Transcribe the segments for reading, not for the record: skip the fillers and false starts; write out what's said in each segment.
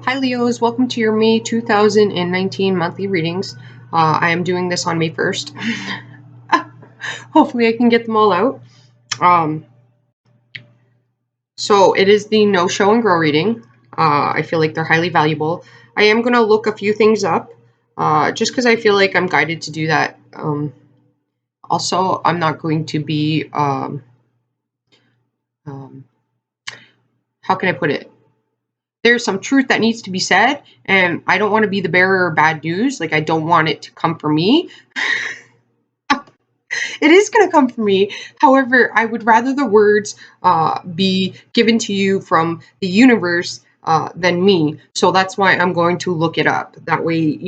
Hi Leos, welcome to your May 2019 monthly readings. I am doing this on May 1st. Hopefully I can get them all out. So it is the No Show and Grow reading. I feel like they're highly valuable. I am going to look a few things up just because I feel like I'm guided to do that. Also, I'm not going to be, how can I put it? There's some truth that needs to be said, and I don't want to be the bearer of bad news. Like, I don't want it to come from me. It is going to come from me. However, I would rather the words be given to you from the universe than me. So that's why I'm going to look it up. That way,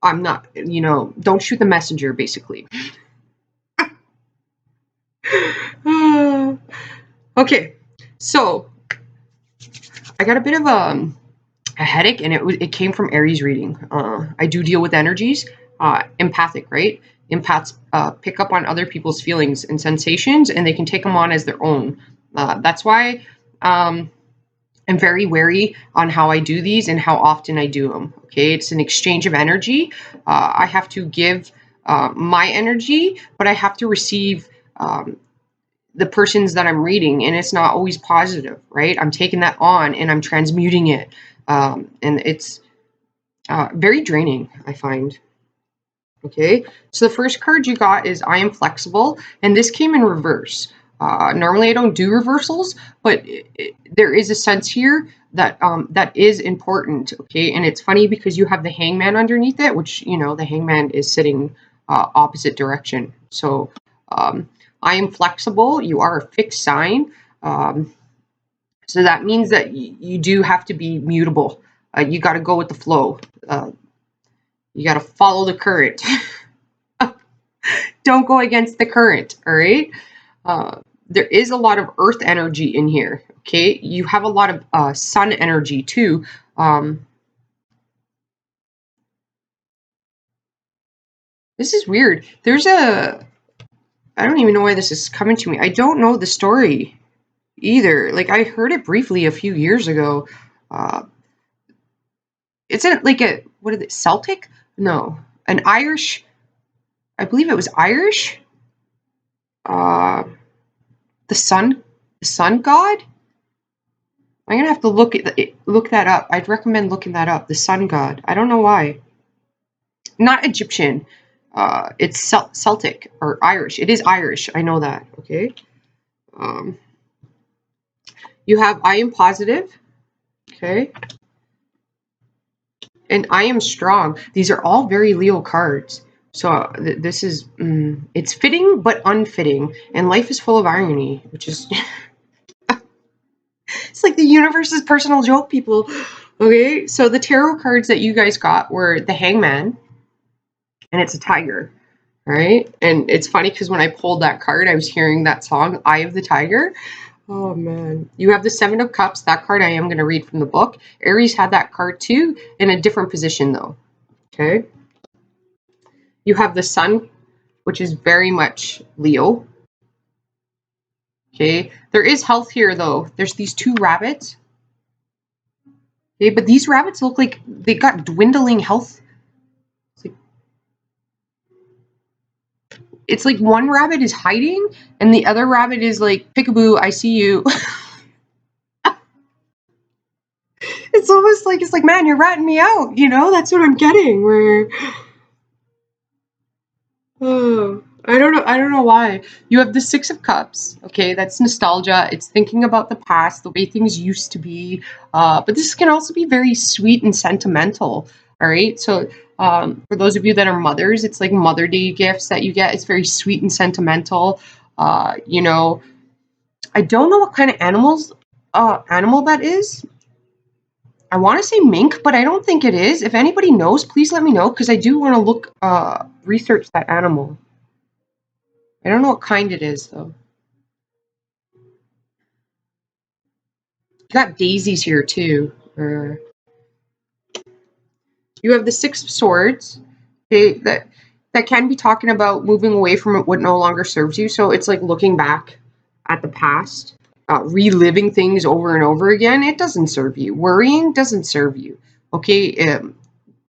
I'm not, don't shoot the messenger, basically. Okay, so I got a bit of a headache, and it came from Aries reading. I do deal with energies, empathic, right? Empaths pick up on other people's feelings and sensations, and they can take them on as their own. That's why I'm very wary on how I do these and how often I do them. Okay, it's an exchange of energy. I have to give my energy, but I have to receive the persons that I'm reading, and it's not always positive, right? I'm taking that on and I'm transmuting it, and it's very draining, I find. Okay, so the first card you got is I am flexible, and this came in reverse. Normally I don't do reversals, but there is a sense here that that is important. Okay, and it's funny because you have the Hangman underneath it, which the Hangman is sitting opposite direction. So I am flexible. You are a fixed sign. So that means that you do have to be mutable. You got to go with the flow. You got to follow the current. Don't go against the current, all right? There is a lot of earth energy in here, okay? You have a lot of sun energy too. This is weird. I don't even know why this is coming to me. I don't know the story either. Like, I heard it briefly a few years ago. It's like what is it, Celtic? No, an Irish, I believe it was Irish. The sun god. I'm gonna have to look that up. I'd recommend looking that up. The sun god. I don't know why. Not Egyptian. It's Celtic or Irish. It is Irish. I know that. Okay. Um, you have I am positive. Okay. And I am strong. These are all very Leo cards. So this is it's fitting but unfitting, and life is full of irony, which is it's like the universe's personal joke, people. Okay, so the tarot cards that you guys got were the Hangman, and it's a tiger, right? And it's funny because when I pulled that card, I was hearing that song, Eye of the Tiger. Oh man. You have the Seven of Cups. That card I am going to read from the book. Aries had that card too, in a different position though. Okay. You have the Sun, which is very much Leo. Okay. There is health here though. There's these two rabbits. Okay, but these rabbits look like they got dwindling health. It's like one rabbit is hiding and the other rabbit is like, peekaboo, I see you. It's almost like, it's like, man, you're ratting me out, that's what I'm getting. Where oh, I don't know why. You have the Six of Cups. Okay, that's nostalgia. It's thinking about the past, the way things used to be. But this can also be very sweet and sentimental. All right. So for those of you that are mothers, it's like Mother Day gifts that you get. It's very sweet and sentimental. I don't know what kind of animal that is. I want to say mink, but I don't think it is. If anybody knows, please let me know because I do want to research that animal. I don't know what kind it is though. You got daisies here too. You have the Six of Swords. Okay, that can be talking about moving away from what no longer serves you. So it's like looking back at the past. reliving things over and over again, it doesn't serve you. Worrying doesn't serve you. Okay,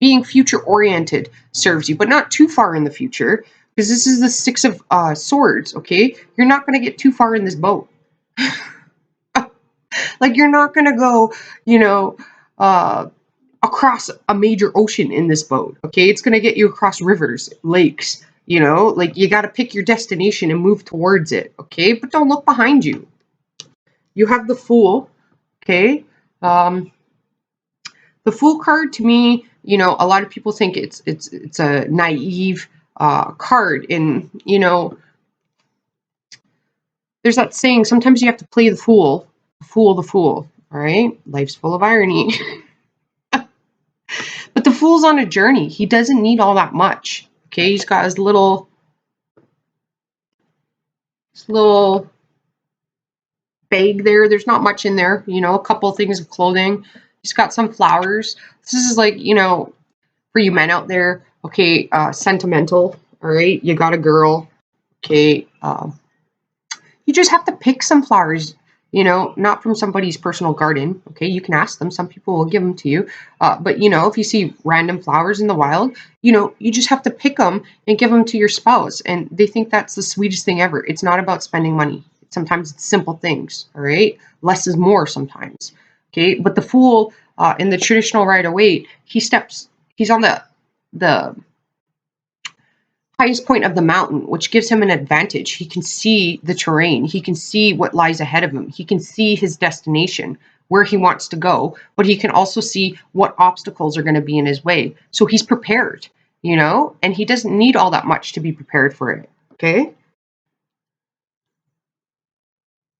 being future oriented serves you, but not too far in the future, because this is the Six of Swords. Okay, you're not going to get too far in this boat. Like, you're not going to go, you know, across a major ocean in this boat. Okay, it's going to get you across rivers, lakes. Like, you got to pick your destination and move towards it. Okay, but don't look behind you. You have the Fool. Okay, um, the Fool card, to me, a lot of people think it's a naive card, and there's that saying, sometimes you have to play the fool, the fool. All right, life's full of irony. But the Fool's on a journey. He doesn't need all that much. Okay, he's got his little bag there. There's not much in there. A couple things of clothing. He's got some flowers. This is like, for you men out there. Okay, sentimental. All right, you got a girl. Okay, you just have to pick some flowers. Not from somebody's personal garden. Okay, you can ask them. Some people will give them to you. But if you see random flowers in the wild, you just have to pick them and give them to your spouse. And they think that's the sweetest thing ever. It's not about spending money. Sometimes it's simple things. All right, less is more sometimes. Okay, but the Fool in the traditional Rider-Waite, he's on the highest point of the mountain, which gives him an advantage. He can see the terrain. He can see what lies ahead of him. He can see his destination, where he wants to go, but he can also see what obstacles are going to be in his way. So he's prepared, and he doesn't need all that much to be prepared for it. Okay?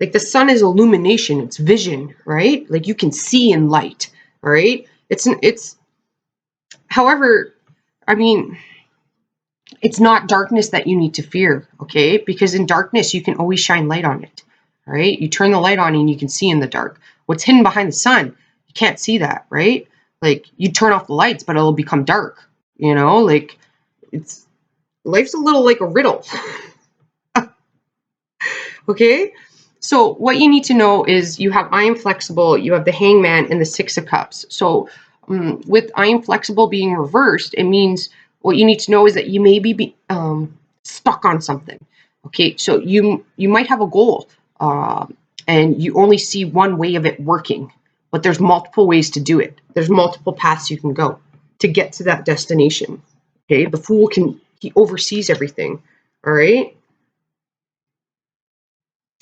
Like, the sun is illumination, it's vision, right? Like, you can see in light, all right? However, I mean, it's not darkness that you need to fear, okay? Because in darkness, you can always shine light on it, all right? You turn the light on and you can see in the dark. What's hidden behind the sun, you can't see that, right? Like, you turn off the lights, but it'll become dark, Like, life's a little like a riddle, okay? So what you need to know is you have I Am Flexible, you have the Hangman, and the Six of Cups. So with I Am Flexible being reversed, it means what you need to know is that you may be stuck on something. Okay, so you might have a goal, and you only see one way of it working, but there's multiple ways to do it. There's multiple paths you can go to get to that destination. Okay, the Fool he oversees everything. All right.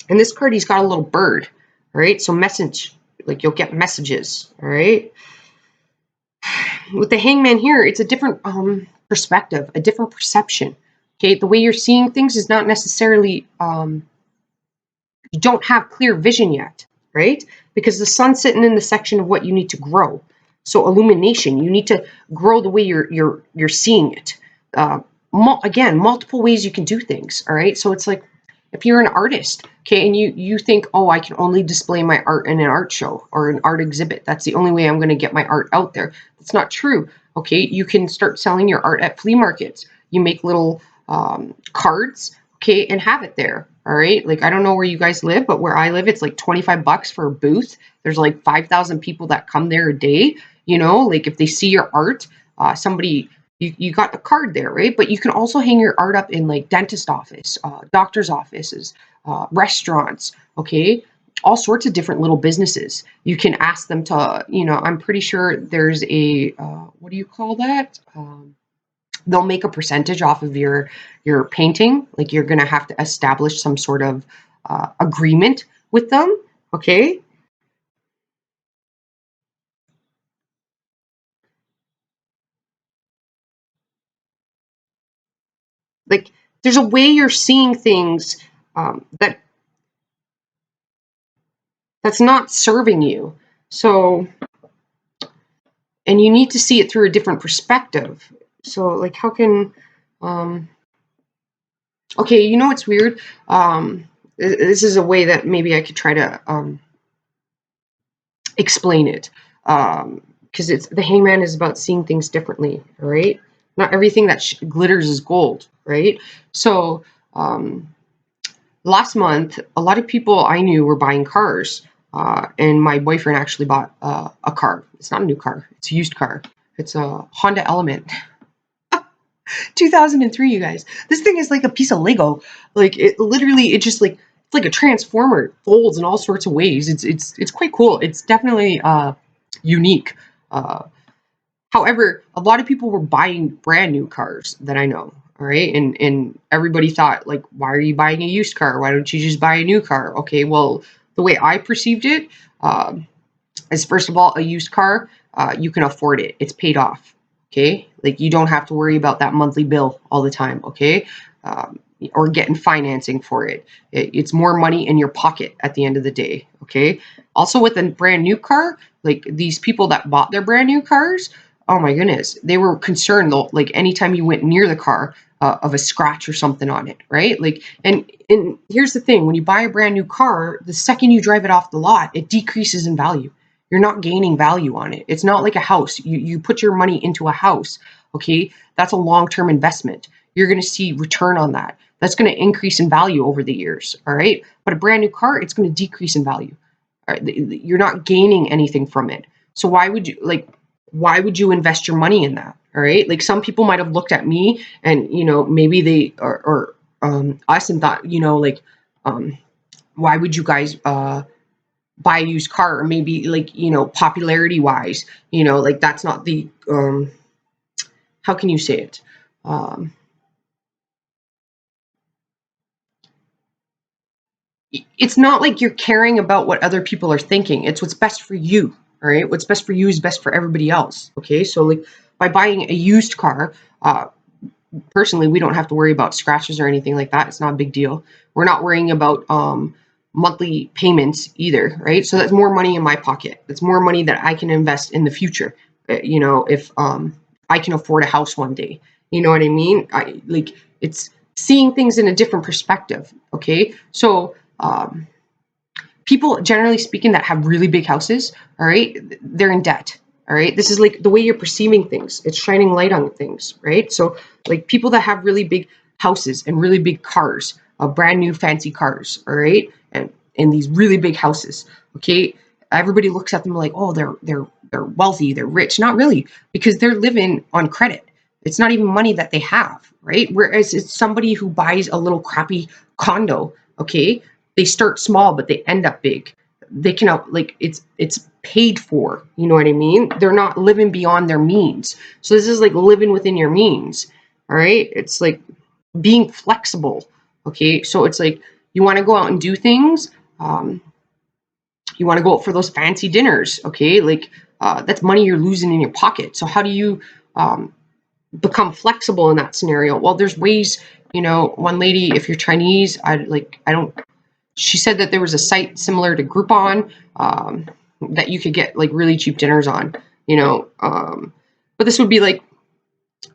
And this card, he's got a little bird, all right? So like, you'll get messages, all right? With the Hangman here, it's a different perspective, a different perception, okay? The way you're seeing things is not necessarily, you don't have clear vision yet, right? Because the sun's sitting in the section of what you need to grow. So illumination, you need to grow the way you're seeing it. Again, multiple ways you can do things, all right? So it's like, if you're an artist, okay, and you think, oh, I can only display my art in an art show or an art exhibit. That's the only way I'm going to get my art out there. That's not true, okay? You can start selling your art at flea markets. You make little cards, okay, and have it there, all right? Like, I don't know where you guys live, but where I live, it's like $25 for a booth. There's like 5,000 people that come there a day, Like, if they see your art, somebody... You got a card there, right? But you can also hang your art up in, like, dentist office, doctor's offices, restaurants, okay? All sorts of different little businesses. You can ask them to, I'm pretty sure there's a, what do you call that? They'll make a percentage off of your painting. Like, you're going to have to establish some sort of agreement with them, okay? Like, there's a way you're seeing things that's not serving you. So, and you need to see it through a different perspective. So, like, how can, okay, it's weird. This is a way that maybe I could try to explain it. Because the Hangman is about seeing things differently, all right? Not everything that glitters is gold, right? So, last month, a lot of people I knew were buying cars. And my boyfriend actually bought a car. It's not a new car. It's a used car. It's a Honda Element. 2003, you guys. This thing is like a piece of Lego. Like it literally, it just like it's like a transformer. It folds in all sorts of ways. It's quite cool. It's definitely unique. Uh, However, a lot of people were buying brand new cars that I know. All right, and everybody thought like, why are you buying a used car? Why don't you just buy a new car? Okay, well, the way I perceived it is first of all, a used car, you can afford it. It's paid off. Okay, like you don't have to worry about that monthly bill all the time. Okay, um, or getting financing for it's more money in your pocket at the end of the day. Okay. Also, with a brand new car, like these people that bought their brand new cars, oh my goodness, they were concerned though. Like anytime you went near the car, of a scratch or something on it, right? Like, and here's the thing: when you buy a brand new car, the second you drive it off the lot, it decreases in value. You're not gaining value on it. It's not like a house. You put your money into a house, okay? That's a long-term investment. You're going to see return on that. That's going to increase in value over the years, all right? But a brand new car, it's going to decrease in value. All right? You're not gaining anything from it. So why would you invest your money in that? All right. Like some people might have looked at me and, maybe they or us and thought, like, um, why would you guys buy a used car? Or maybe like, popularity wise, like that's not the, how can you say it? Um, it's not like you're caring about what other people are thinking. It's what's best for you. All right. What's best for you is best for everybody else. Okay. So like by buying a used car, personally, we don't have to worry about scratches or anything like that. It's not a big deal. We're not worrying about monthly payments either, right? So that's more money in my pocket. That's more money that I can invest in the future. If I can afford a house one day, you know what I mean? It's seeing things in a different perspective. Okay, so people generally speaking that have really big houses, all right, they're in debt. All right, this is like the way you're perceiving things. It's shining light on things, right? So like people that have really big houses and really big cars, brand new fancy cars, all right, and in these really big houses, okay, everybody looks at them like, oh, they're wealthy, they're rich. Not really, because they're living on credit. It's not even money that they have, right? Whereas it's somebody who buys a little crappy condo, okay, they start small but they end up big. They can like it's paid for, you know what I mean? They're not living beyond their means. So this is like living within your means. All right, it's like being flexible. Okay, so it's like you want to go out and do things. You want to go out for those fancy dinners. Okay, like that's money you're losing in your pocket. So how do you become flexible in that scenario? Well, there's ways. One lady, if you're Chinese, I don't. She said that there was a site similar to Groupon, that you could get like really cheap dinners on. But this would be like,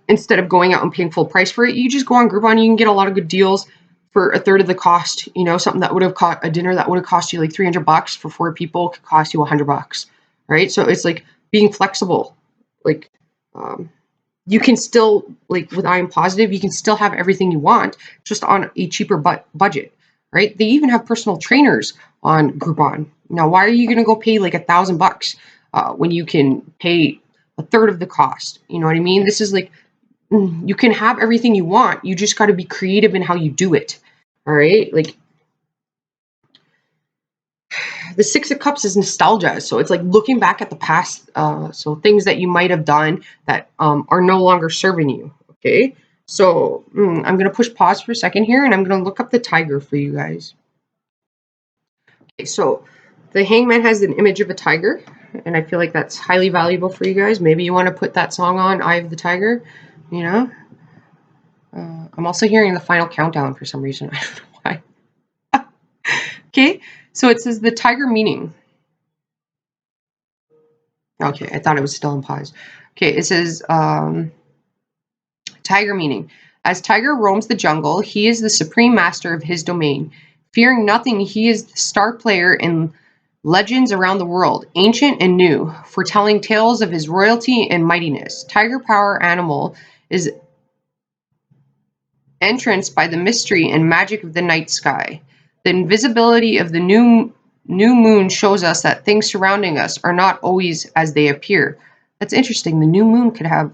instead of going out and paying full price for it, you just go on Groupon. You can get a lot of good deals for a third of the cost. Something that would have cost a dinner that would have cost you like $300 for 4 people could cost you $100. Right? So it's like being flexible. Like, you can still, like with I Am Positive, you can still have everything you want, just on a cheaper budget. Right? They even have personal trainers on Groupon. Now, why are you going to go pay like $1,000 when you can pay a third of the cost? You know what I mean? This is like, you can have everything you want. You just got to be creative in how you do it. All right. Like the Six of Cups is nostalgia. So it's like looking back at the past. So things that you might have done that are no longer serving you. Okay. So I'm going to push pause for a second here and I'm going to look up the tiger for you guys. Okay. So the Hangman has an image of a tiger, and I feel like that's highly valuable for you guys. Maybe you want to put that song on, Eye of the Tiger, you know? I'm also hearing the final countdown for some reason. I don't know why. Okay, so it says the tiger meaning. Okay, I thought it was still in pause. Okay, it says tiger meaning. As tiger roams the jungle, he is the supreme master of his domain. Fearing nothing, he is the star player in legends around the world, ancient and new, foretelling tales of his royalty and mightiness. Tiger power animal is entranced by the mystery and magic of the night sky. The invisibility of the new moon shows us that things surrounding us are not always as they appear. That's interesting. The new moon could have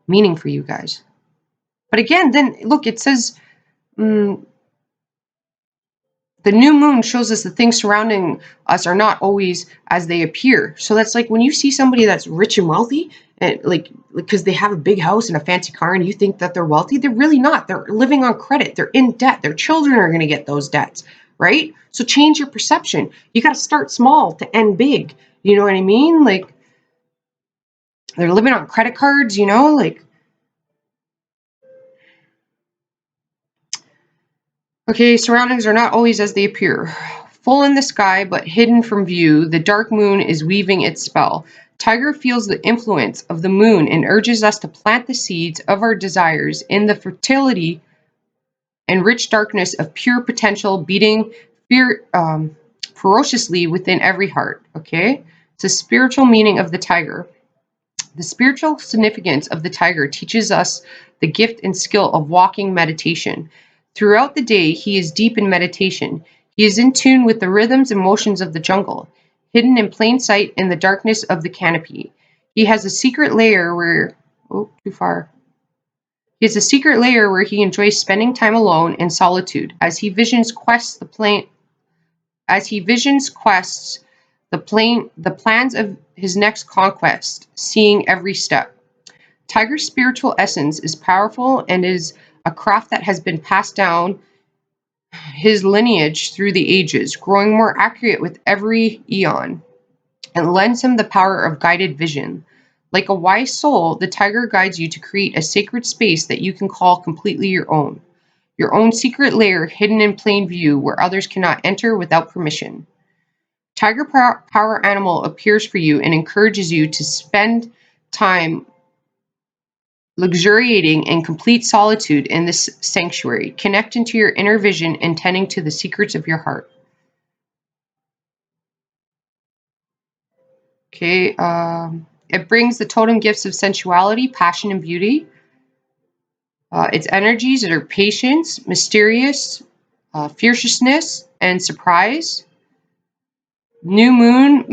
meaning for you guys. But again, then look, it says the new moon shows us the things surrounding us are not always as they appear. So that's like when you see somebody that's rich and wealthy, and like because they have a big house and a fancy car, and you think that they're wealthy, they're really not. They're living on credit. They're in debt. Their children are going to get those debts, right? So change your perception. You got to start small to end big. You know what I mean? Like they're living on credit cards, like. Okay, surroundings are not always as they appear. Full in the sky, but hidden from view, the dark moon is weaving its spell. Tiger feels the influence of the moon and urges us to plant the seeds of our desires in the fertility and rich darkness of pure potential beating ferociously within every heart. Okay? It's the spiritual meaning of the tiger. The spiritual significance of the tiger teaches us the gift and skill of walking meditation. Throughout the day, he is deep in meditation. He is in tune with the rhythms and motions of the jungle, hidden in plain sight in the darkness of the canopy. He has a secret lair where too far. He has a secret lair where he enjoys spending time alone in solitude as he visions quests the plans of his next conquest, seeing every step. Tiger's spiritual essence is powerful and is a craft that has been passed down his lineage through the ages, growing more accurate with every eon, and lends him the power of guided vision. Like a wise soul, the tiger guides you to create a sacred space that you can call completely your own secret lair hidden in plain view where others cannot enter without permission. Tiger Power Animal appears for you and encourages you to spend time luxuriating in complete solitude in this sanctuary, connecting to your inner vision and tending to the secrets of your heart. Okay, it brings the totem gifts of sensuality, passion, and beauty. Its energies that are patience, mysterious, fierceness, and surprise. New moon,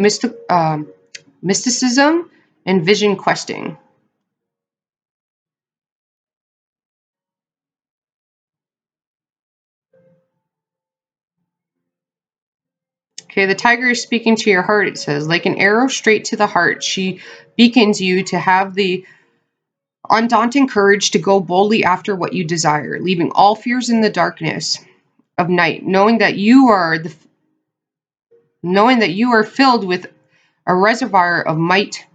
mysticism, and vision questing. Okay, the tiger is speaking to your heart, it says. Like an arrow straight to the heart, she beacons you to have the undaunted courage to go boldly after what you desire, leaving all fears in the darkness of night, knowing that you are filled with a reservoir of might,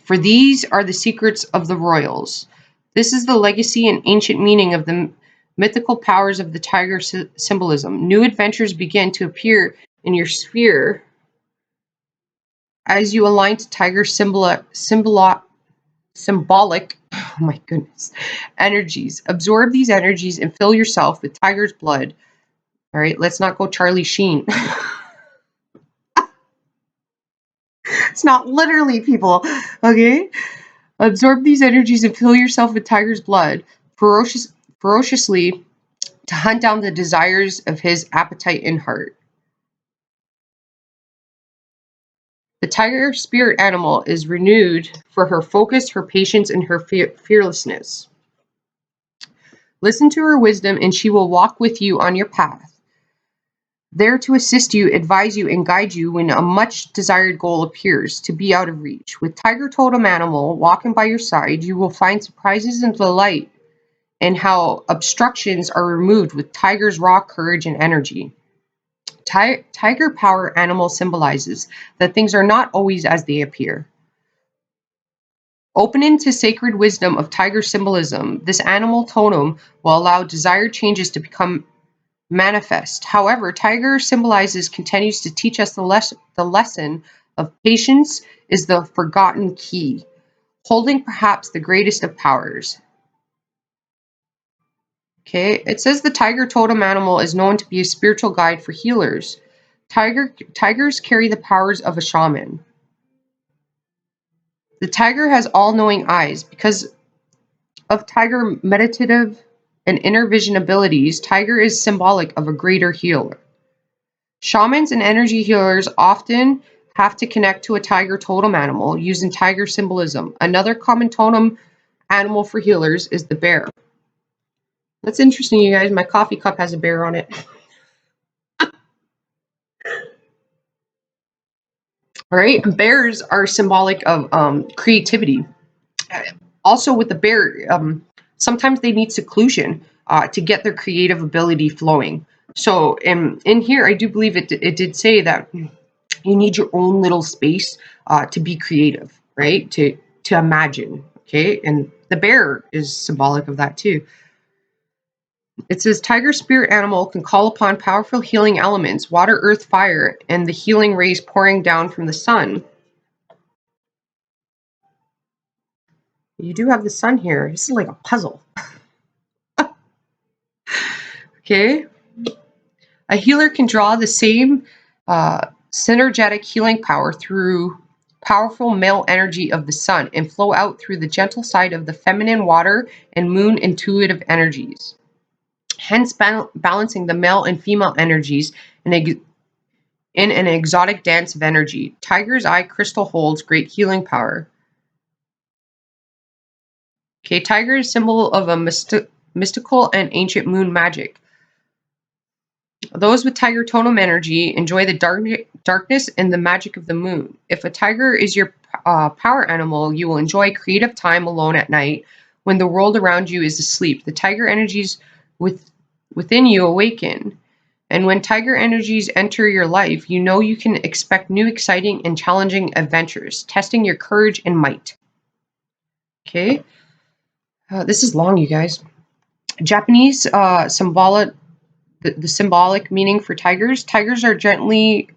for these are the secrets of the royals. This is the legacy and ancient meaning of the mythical powers of the tiger symbolism. New adventures begin to appear in your sphere as you align to tiger symbolic, oh my goodness, energies. Absorb these energies and fill yourself with tiger's blood. All right, let's not go Charlie Sheen. It's not literally, people, okay? Absorb these energies and fill yourself with tiger's blood, ferociously to hunt down the desires of his appetite and heart. The tiger spirit animal is renewed for her focus, her patience, and her fearlessness. Listen to her wisdom, and she will walk with you on your path, there to assist you, advise you, and guide you when a much desired goal appears to be out of reach. With Tiger Totem Animal walking by your side, you will find surprises and delight in how obstructions are removed with Tiger's raw courage and energy. Tiger Power Animal symbolizes that things are not always as they appear. Opening to sacred wisdom of tiger symbolism, this animal totem will allow desired changes to become manifest. However, tiger symbolizes continues to teach us the lesson of patience is the forgotten key, holding perhaps the greatest of powers. Okay, it says the tiger totem animal is known to be a spiritual guide for healers. Tigers carry the powers of a shaman. The tiger has all-knowing eyes because of tiger meditative and inner vision abilities, tiger is symbolic of a greater healer. Shamans and energy healers often have to connect to a tiger totem animal using tiger symbolism. Another common totem animal for healers is the bear. That's interesting, you guys. My coffee cup has a bear on it. All right, bears are symbolic of creativity. Also, with the bear, sometimes they need seclusion to get their creative ability flowing. So, in here, I do believe it did say that you need your own little space to be creative, right? To imagine, okay? And the bear is symbolic of that too. It says tiger spirit animal can call upon powerful healing elements, water, earth, fire, and the healing rays pouring down from the sun. You do have the sun here. This is like a puzzle. Okay. A healer can draw the same synergetic healing power through powerful male energy of the sun and flow out through the gentle side of the feminine water and moon intuitive energies. Hence, balancing the male and female energies in an exotic dance of energy. Tiger's eye crystal holds great healing power. Okay, tiger is symbol of a mystical and ancient moon magic. Those with tiger totem energy enjoy the darkness and the magic of the moon. If a tiger is your power animal, you will enjoy creative time alone at night when the world around you is asleep. The tiger energies within you awaken. And when tiger energies enter your life, you know you can expect new, exciting, and challenging adventures, testing your courage and might. Okay. This is long, you guys. Japanese symbolic. The symbolic meaning for tigers. Tigers are gently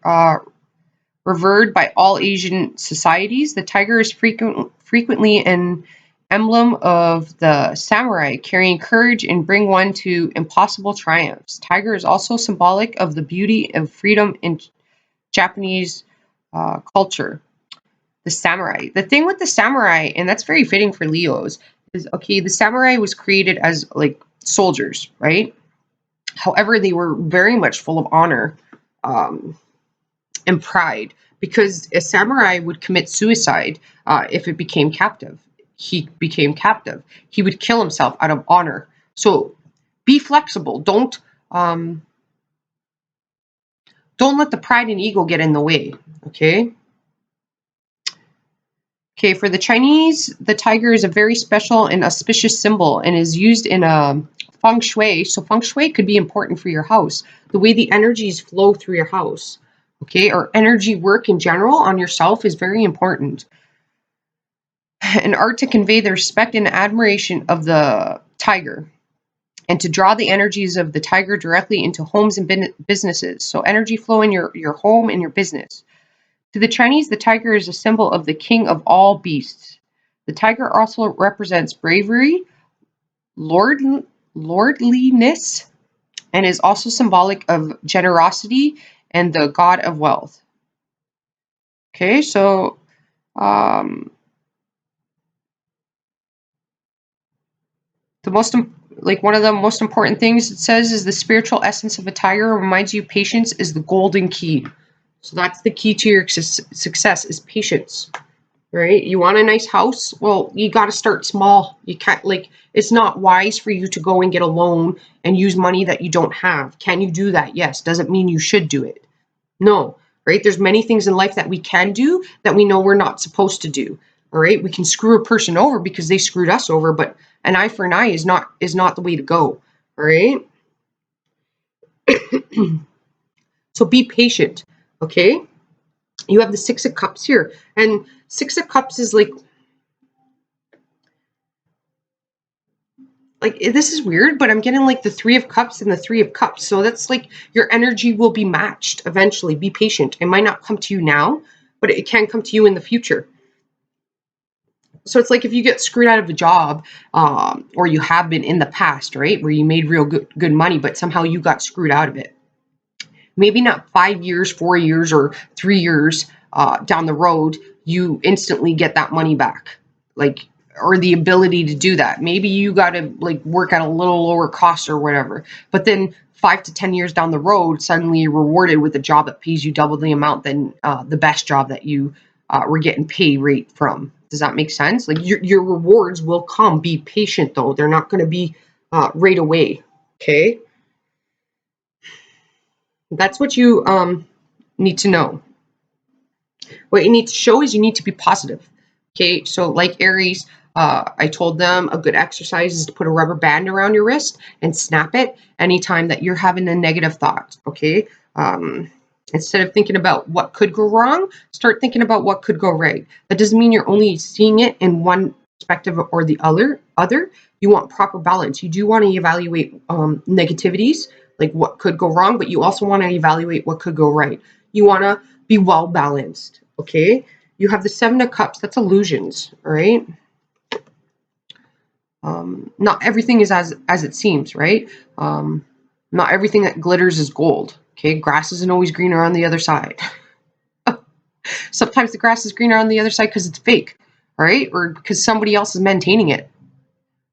revered by all Asian societies. The tiger is frequently an emblem of the samurai, carrying courage and bring one to impossible triumphs. Tiger is also symbolic of the beauty and freedom in Japanese culture. The samurai. The thing with the samurai, and that's very fitting for Leos, is okay, the samurai was created as like soldiers, right? However, they were very much full of honor and pride because a samurai would commit suicide if it became captive. He became captive. He would kill himself out of honor. So be flexible. Don't let the pride and ego get in the way. Okay. Okay, for the Chinese, the tiger is a very special and auspicious symbol and is used in feng shui. So feng shui could be important for your house. The way the energies flow through your house, okay, or energy work in general on yourself is very important. An art to convey the respect and admiration of the tiger and to draw the energies of the tiger directly into homes and businesses. So energy flow in your home and your business. To the Chinese, the tiger is a symbol of the king of all beasts. The tiger also represents bravery, lordliness, and is also symbolic of generosity and the god of wealth. Okay, so one of the most important things it says is the spiritual essence of a tiger reminds you patience is the golden key. So that's the key to your success is patience. Right? You want a nice house? Well, you got to start small. You can't it's not wise for you to go and get a loan and use money that you don't have. Can you do that? Yes. Doesn't mean you should do it. No, right? There's many things in life that we can do that we know we're not supposed to do. All right? We can screw a person over because they screwed us over, but an eye for an eye is not the way to go. All right? So be patient, okay? You have the Six of Cups here, and Six of Cups is like this is weird, but I'm getting like the Three of Cups and the Three of Cups. So that's like your energy will be matched eventually. Be patient. It might not come to you now, but it can come to you in the future. So it's like if you get screwed out of a job, or you have been in the past, right, where you made real good money, but somehow you got screwed out of it. Maybe not 5 years, 4 years, or 3 years down the road, you instantly get that money back. Like or the ability to do that. Maybe you got to like work at a little lower cost or whatever. But then 5 to 10 years down the road, suddenly you're rewarded with a job that pays you double the amount than the best job that you were getting pay rate from. Does that make sense? Like your rewards will come. Be patient though. They're not going to be right away. Okay. That's what you need to know. What you need to show is you need to be positive. Okay, so like Aries, I told them a good exercise is to put a rubber band around your wrist and snap it anytime that you're having a negative thought. Okay, instead of thinking about what could go wrong, start thinking about what could go right. That doesn't mean you're only seeing it in one perspective or the other. You want proper balance. You do want to evaluate negativities, like what could go wrong, but you also want to evaluate what could go right. You want to be well balanced. Okay, you have the Seven of Cups. That's illusions. All right. Not everything is as it seems, right? Not everything that glitters is gold. Okay, grass isn't always greener on the other side. Sometimes the grass is greener on the other side because it's fake, all right, or because somebody else is maintaining it.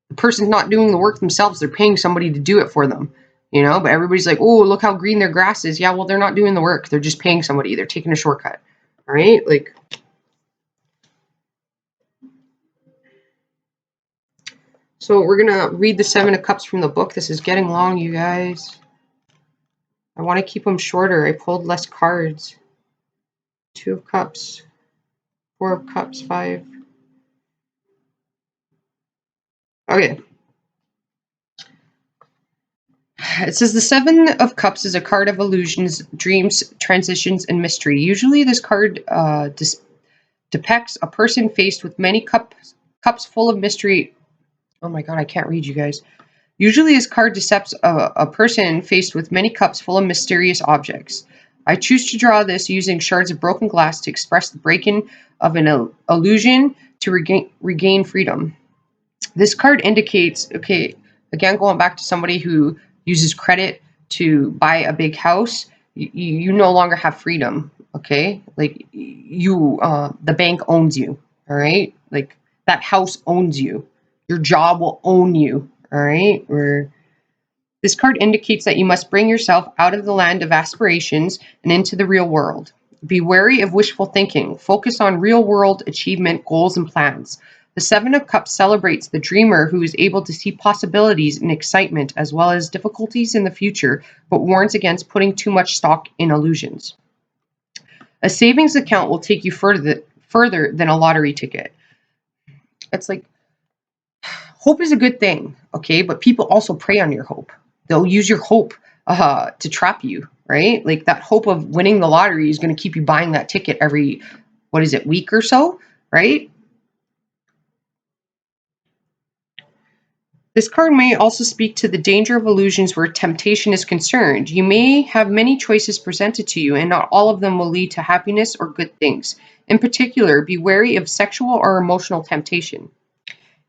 The person's not doing the work themselves; they're paying somebody to do it for them. But everybody's like, "Oh, look how green their grass is." Yeah, well, they're not doing the work; they're just paying somebody. They're taking a shortcut, all right, like. So we're going to read the Seven of Cups from the book. This is getting long, you guys. I want to keep them shorter. I pulled less cards. Two of Cups. Four of Cups. Five. Okay. It says the Seven of Cups is a card of illusions, dreams, transitions, and mystery. Usually this card depicts a person faced with many cups full of mystery. Oh my god, I can't read, you guys. Usually this card depicts a person faced with many cups full of mysterious objects. I choose to draw this using shards of broken glass to express the breaking of an illusion to regain freedom. This card indicates, okay, again, going back to somebody who uses credit to buy a big house, you no longer have freedom, okay? Like, the bank owns you, all right? Like, that house owns you. Your job will own you, all right? This card indicates that you must bring yourself out of the land of aspirations and into the real world. Be wary of wishful thinking. Focus on real-world achievement, goals, and plans. The Seven of Cups celebrates the dreamer who is able to see possibilities and excitement as well as difficulties in the future, but warns against putting too much stock in illusions. A savings account will take you further than a lottery ticket. It's like, hope is a good thing, okay? But people also prey on your hope. They'll use your hope to trap you, right? Like that hope of winning the lottery is going to keep you buying that ticket every, week or so, right? This card may also speak to the danger of illusions where temptation is concerned. You may have many choices presented to you, and not all of them will lead to happiness or good things. In particular, be wary of sexual or emotional temptation.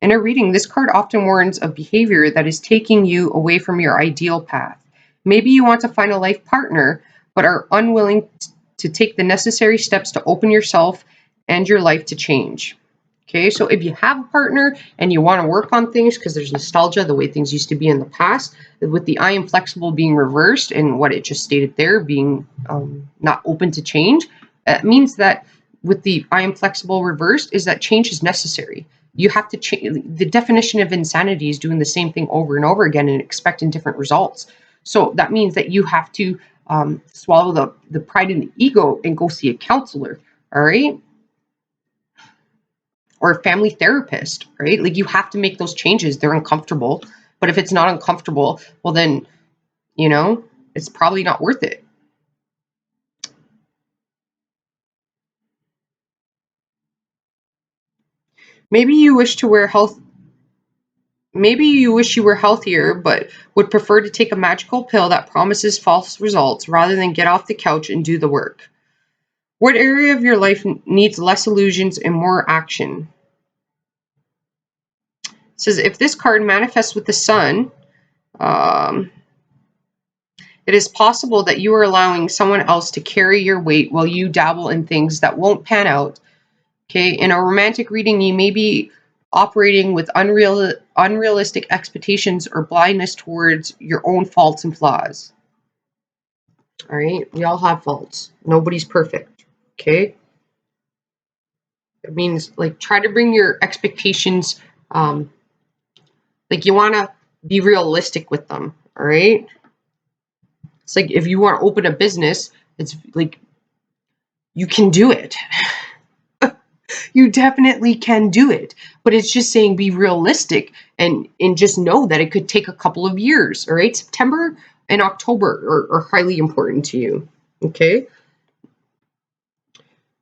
In a reading, this card often warns of behavior that is taking you away from your ideal path. Maybe you want to find a life partner, but are unwilling to take the necessary steps to open yourself and your life to change. Okay, so if you have a partner and you want to work on things because there's nostalgia, the way things used to be in the past, with the I am flexible being reversed and what it just stated there being not open to change, it means that with the I am flexible reversed is that change is necessary. You have to change. The definition of insanity is doing the same thing over and over again and expecting different results. So that means that you have to swallow the pride and the ego and go see a counselor, all right? Or a family therapist, right? Like you have to make those changes. They're uncomfortable. But if it's not uncomfortable, well then, it's probably not worth it. Maybe you wish you were healthier, but would prefer to take a magical pill that promises false results rather than get off the couch and do the work. What area of your life needs less illusions and more action? It says if this card manifests with the sun, it is possible that you are allowing someone else to carry your weight while you dabble in things that won't pan out. Okay, in a romantic reading, you may be operating with unrealistic expectations or blindness towards your own faults and flaws. All right, we all have faults. Nobody's perfect. Okay, it means like try to bring your expectations, like you want to be realistic with them. All right, it's like if you want to open a business, it's like you can do it. You definitely can do it, but it's just saying be realistic and just know that it could take a couple of years. All right, September and October are highly important to you. Okay,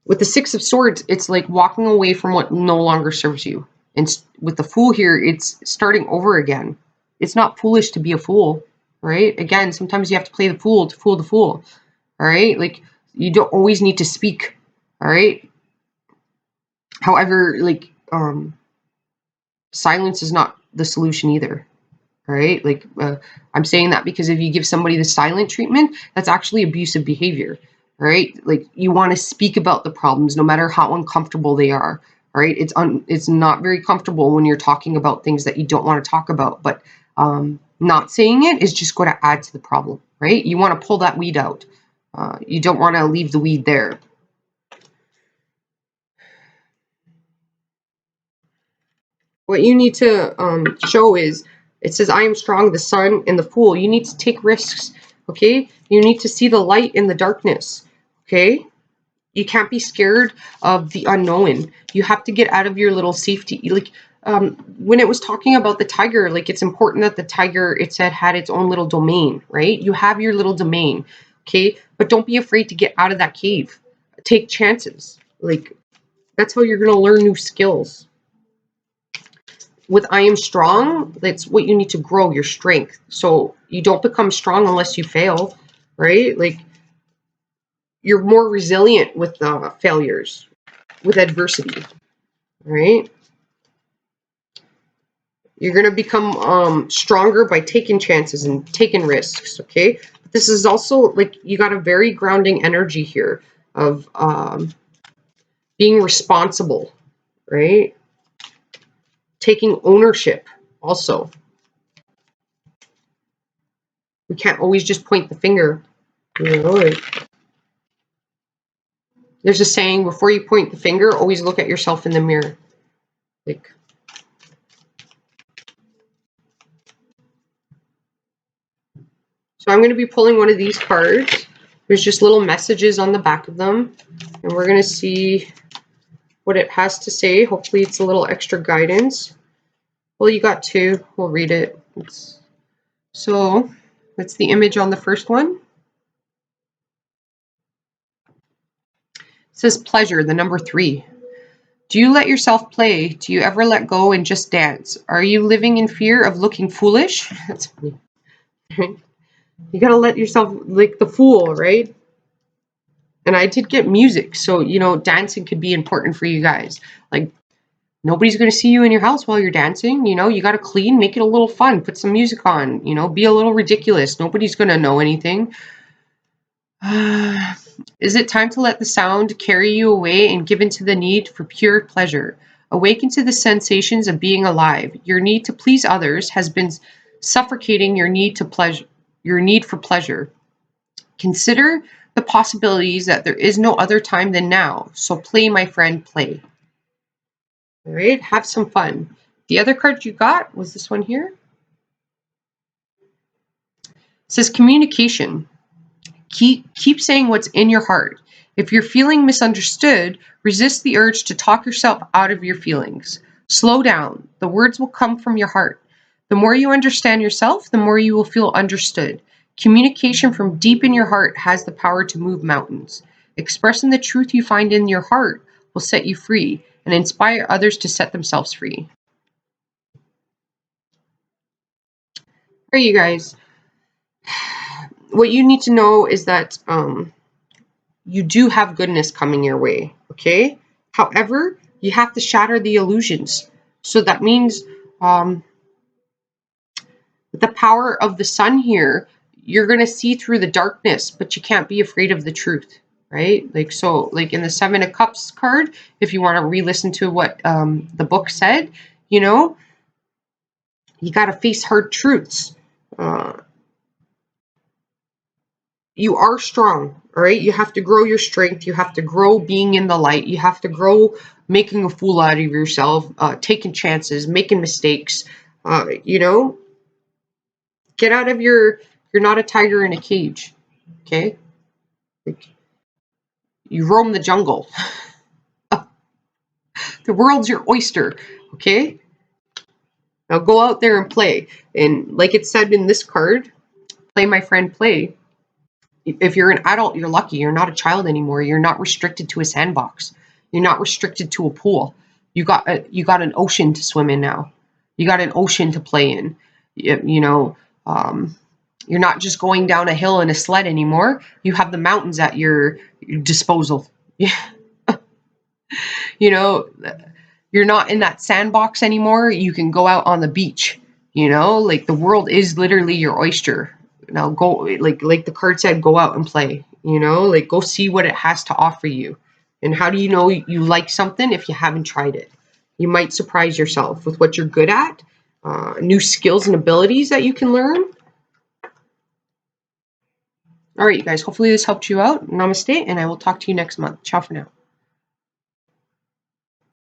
with the Six of Swords, it's like walking away from what no longer serves you, and with the Fool here, it's starting over again. It's not foolish to be a fool, right? Again, sometimes you have to play the fool to fool the fool. All right, like you don't always need to speak. All right. However, like silence is not the solution either. All right, like I'm saying that because if you give somebody the silent treatment, that's actually abusive behavior. All right, like you want to speak about the problems no matter how uncomfortable they are. All right, it's not very comfortable when you're talking about things that you don't want to talk about, but not saying it is just going to add to the problem. Right, you want to pull that weed out. You don't want to leave the weed there. What you need to show is, it says, I am strong, the sun and the Fool. You need to take risks, okay? You need to see the light in the darkness, okay? You can't be scared of the unknown. You have to get out of your little safety. Like, when it was talking about the tiger, like it's important that the tiger, it said, had its own little domain, right? You have your little domain, okay? But don't be afraid to get out of that cave. Take chances. Like, that's how you're going to learn new skills. With I am strong, that's what you need to grow, your strength. So you don't become strong unless you fail, right? Like you're more resilient with failures, with adversity, right? You're going to become stronger by taking chances and taking risks, okay? But this is also like you got a very grounding energy here of being responsible, right? Taking ownership also. We can't always just point the finger, you know, like, there's a saying, before you point the finger, always look at yourself in the mirror. Like, so I'm going to be pulling one of these cards. There's just little messages on the back of them. And we're going to see what it has to say. Hopefully it's a little extra guidance. Well, you got two. We'll read it. So that's the image on the first one. It says pleasure, the number 3. Do you let yourself play? Do you ever let go and just dance? Are you living in fear of looking foolish? That's funny. You gotta let yourself, like the Fool, right? And I did get music, so you know, dancing could be important for you guys. Like, nobody's gonna see you in your house while you're dancing. You know, you gotta clean, make it a little fun, put some music on. You know, be a little ridiculous. Nobody's gonna know anything. Is it time to let the sound carry you away and give into the need for pure pleasure? Awaken to the sensations of being alive. Your need to please others has been suffocating your need to pleasure, your need for pleasure. Consider the possibilities that there is no other time than now. So play, my friend, play. All right, have some fun. The other card you got was this one here. It says communication. Keep saying what's in your heart. If you're feeling misunderstood, resist the urge to talk yourself out of your feelings. Slow down. The words will come from your heart. The more you understand yourself, the more you will feel understood. Communication from deep in your heart has the power to move mountains. Expressing the truth you find in your heart will set you free and inspire others to set themselves free. All right, you guys. What you need to know is that you do have goodness coming your way, okay? However, you have to shatter the illusions. So that means the power of the sun here, you're going to see through the darkness, but you can't be afraid of the truth, right? Like, so like in the 7 of Cups card, if you want to re-listen to what the book said, You know, you got to face hard truths. You are strong, all right? You have to grow your strength. You have to grow being in the light. You have to grow making a fool out of yourself, taking chances, making mistakes. You know, get out of you're not a tiger in a cage, okay? Like, you roam the jungle. The world's your oyster, okay? Now go out there and play. And like it said in this card, play, my friend, play. If you're an adult, you're lucky. You're not a child anymore. You're not restricted to a sandbox. You're not restricted to a pool. You got an ocean to swim in now. You got an ocean to play in. You know, you're not just going down a hill in a sled anymore. You have the mountains at your disposal. You know, you're not in that sandbox anymore. You can go out on the beach. You know, like the world is literally your oyster. Now go, like the card said, go out and play. You know, like go see what it has to offer you. And how do you know you like something if you haven't tried it? You might surprise yourself with what you're good at, new skills and abilities that you can learn. All right, you guys, hopefully this helped you out. Namaste, and I will talk to you next month. Ciao for now.